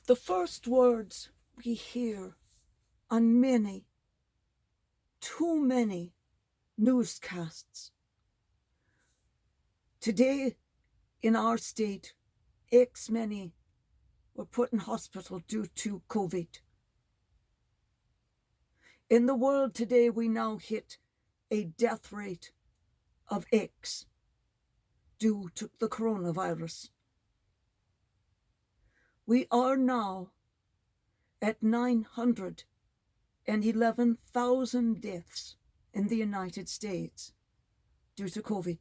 The first words we hear on many, too many newscasts. Today in our state, X many were put in hospital due to COVID. In the world today, we now hit a death rate of X due to the coronavirus. We are now at 911,000 deaths in the United States due to COVID.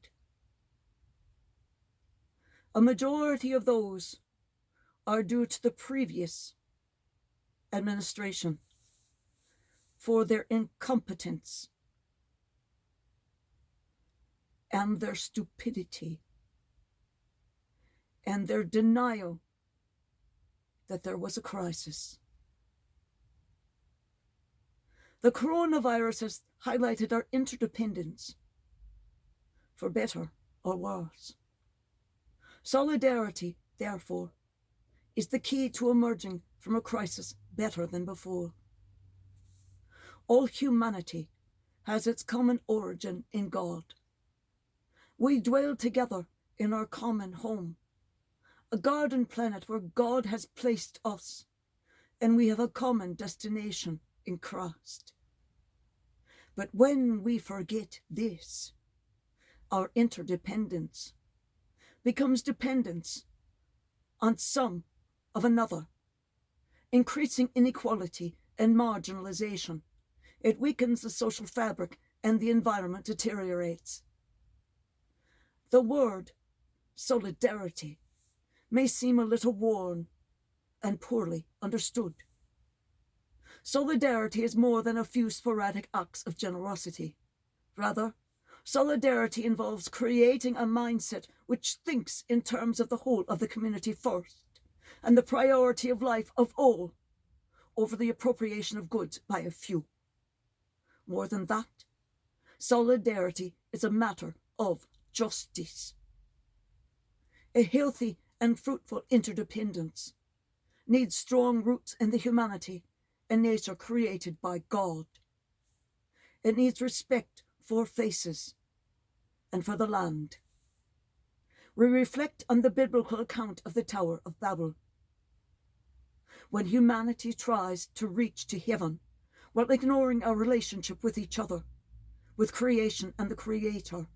A majority of those are due to the previous administration for their incompetence and their stupidity and their denial that there was a crisis. The coronavirus has highlighted our interdependence, for better or worse. Solidarity, therefore, is the key to emerging from a crisis better than before. All humanity has its common origin in God. We dwell together in our common home, a garden planet where God has placed us, and we have a common destination in Christ. But when we forget this, our interdependence becomes dependence on some of another, increasing inequality and marginalization. It weakens the social fabric and the environment deteriorates. The word solidarity may seem a little worn and poorly understood. Solidarity is more than a few sporadic acts of generosity. Rather, solidarity involves creating a mindset which thinks in terms of the whole of the community first, and the priority of life of all over the appropriation of goods by a few. More than that, solidarity is a matter of justice. A healthy and fruitful interdependence needs strong roots in the humanity and nature created by God. It needs respect for faces and for the land. We reflect on the biblical account of the Tower of Babel. When humanity tries to reach to heaven while ignoring our relationship with each other, with creation and the Creator,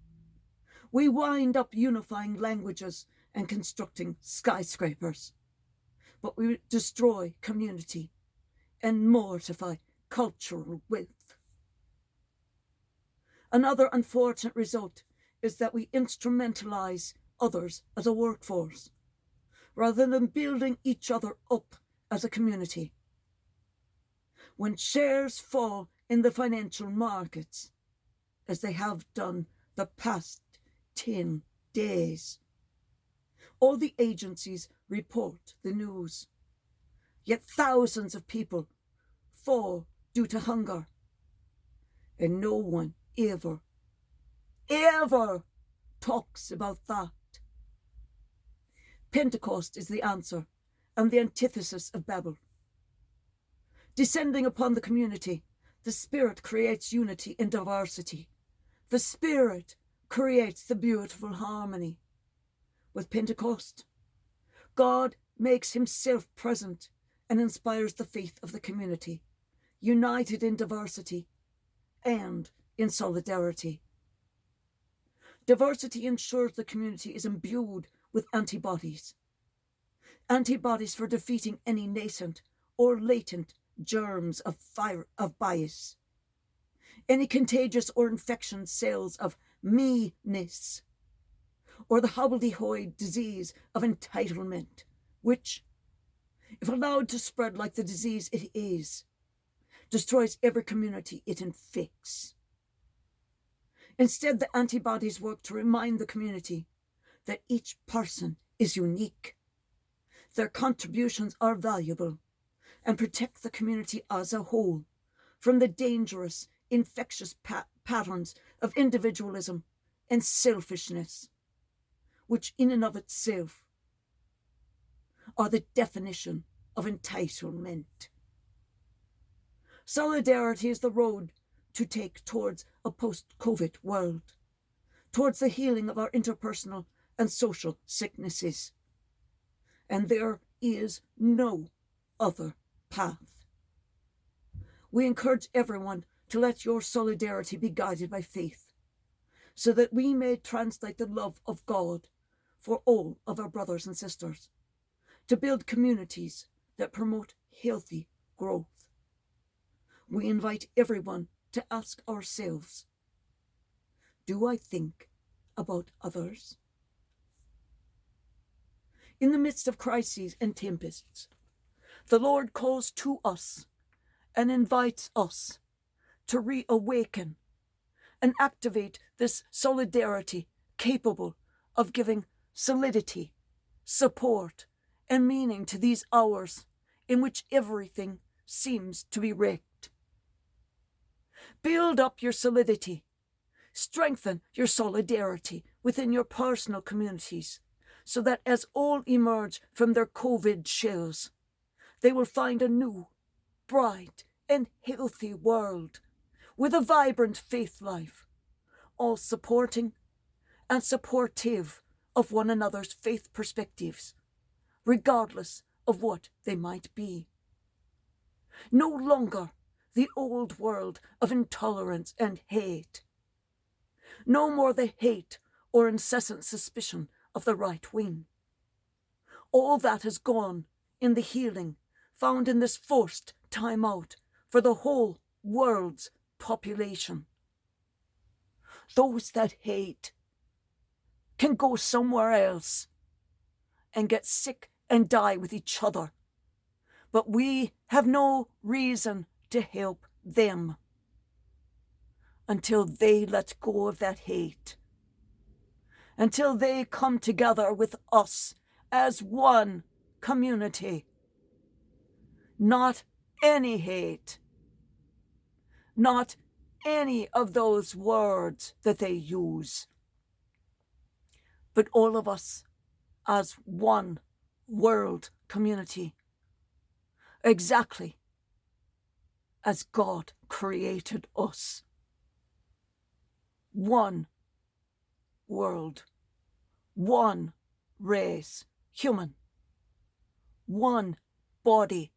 we wind up unifying languages and constructing skyscrapers. But we destroy community and mortify cultural wealth. Another unfortunate result is that we instrumentalize others as a workforce, rather than building each other up as a community. When shares fall in the financial markets, as they have done the past 10 days, all the agencies report the news, yet thousands of people fall due to hunger, and no one ever talks about that. Pentecost is the answer and the antithesis of Babel. Descending upon the community, the Spirit creates unity in diversity. The Spirit creates the beautiful harmony. With Pentecost, God makes himself present and inspires the faith of the community, united in diversity and in solidarity. Diversity ensures the community is imbued with antibodies for defeating any nascent or latent germs of bias, any contagious or infectious cells of me-ness, or the hobbledehoy disease of entitlement, which, if allowed to spread like the disease it is, destroys every community it infects. Instead, the antibodies work to remind the community that each person is unique, their contributions are valuable, and protect the community as a whole from the dangerous, infectious patterns of individualism and selfishness, which in and of itself are the definition of entitlement. Solidarity is the road to take towards a post-COVID world, towards the healing of our interpersonal and social sicknesses. And there is no other path. We encourage everyone to let your solidarity be guided by faith, so that we may translate the love of God for all of our brothers and sisters, to build communities that promote healthy growth. We invite everyone to ask ourselves, do I think about others? In the midst of crises and tempests, the Lord calls to us and invites us to reawaken and activate this solidarity capable of giving solidity, support, and meaning to these hours in which everything seems to be wrecked. Build up your solidity. Strengthen your solidarity within your personal communities, so that as all emerge from their COVID shells, they will find a new, bright, and healthy world with a vibrant faith life, all supporting and supportive of one another's faith perspectives, regardless of what they might be. No longer the old world of intolerance and hate. No more the hate or incessant suspicion of the right wing. All that has gone in the healing found in this forced time out for the whole world's population. Those that hate can go somewhere else and get sick and die with each other, but we have no reason to help them until they let go of that hate, until they come together with us as one community. Not any hate, not any of those words that they use, but all of us as one world community, exactly as God created us. One world, one race, human, one body,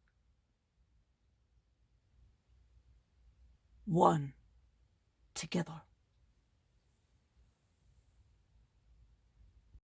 one together.